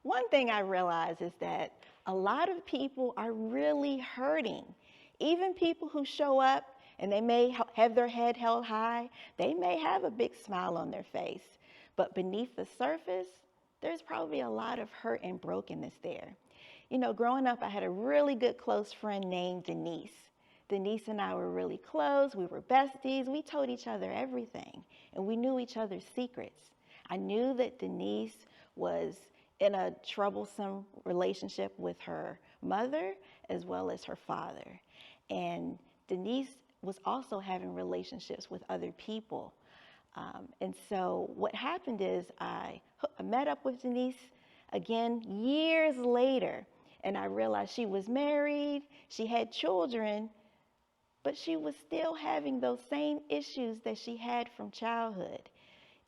One thing I realize is that a lot of people are really hurting. Even people who show up and they may have their head held high, they may have a big smile on their face, but beneath the surface, there's probably a lot of hurt and brokenness there. You know, growing up, I had a really good close friend named Denise. Denise and I were really close. We were besties. We told each other everything, and we knew each other's secrets. I knew that Denise was in a troublesome relationship with her mother as well as her father. And Denise was also having relationships with other people. And so what happened is I met up with Denise again years later, and I realized she was married, she had children, but she was still having those same issues that she had from childhood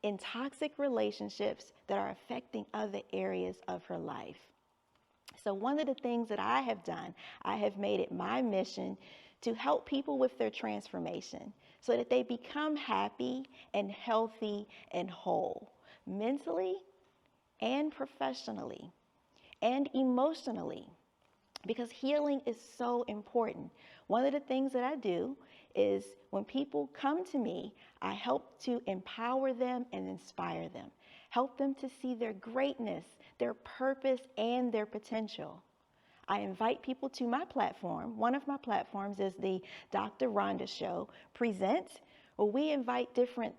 in toxic relationships that are affecting other areas of her life. So one of the things that I have done, I have made it my mission to help people with their transformation so that they become happy and healthy and whole, mentally and professionally and emotionally, because healing is so important. One of the things that I do is when people come to me, I help to empower them and inspire them, help them to see their greatness, their purpose, and their potential. I invite people to my platform. One of my platforms is the Dr. Rhonda Show Presents, where we invite different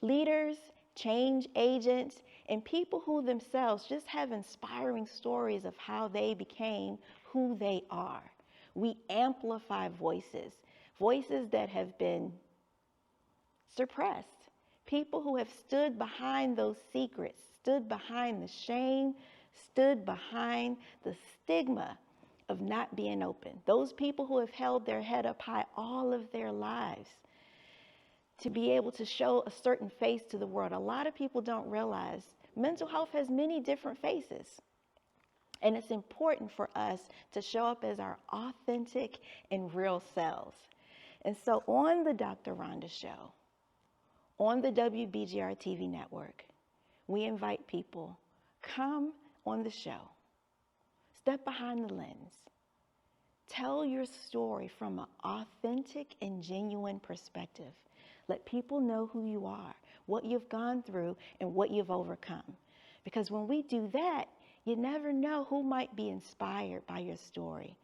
leaders, change agents, and people who themselves just have inspiring stories of how they became who they are. We amplify voices, voices that have been suppressed, people who have stood behind those secrets, stood behind the shame, stood behind the stigma of not being open. Those people who have held their head up high all of their lives to be able to show a certain face to the world. A lot of people don't realize mental health has many different faces. And it's important for us to show up as our authentic and real selves. And so on the Dr. Rhonda Show, on the WBGR TV network, we invite people, come on the show, step behind the lens, tell your story from an authentic and genuine perspective. Let people know who you are, what you've gone through, and what you've overcome. Because when we do that, you never know who might be inspired by your story,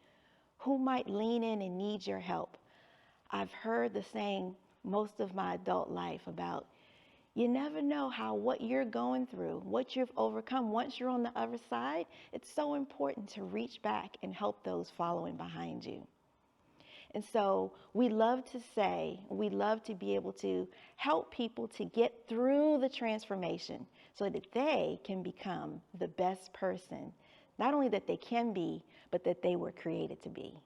who might lean in and need your help. I've heard the saying most of my adult life about you never know how what you're going through, what you've overcome, once you're on the other side, it's so important to reach back and help those following behind you. And so we love to be able to help people to get through the transformation so that they can become the best person, not only that they can be, but that they were created to be.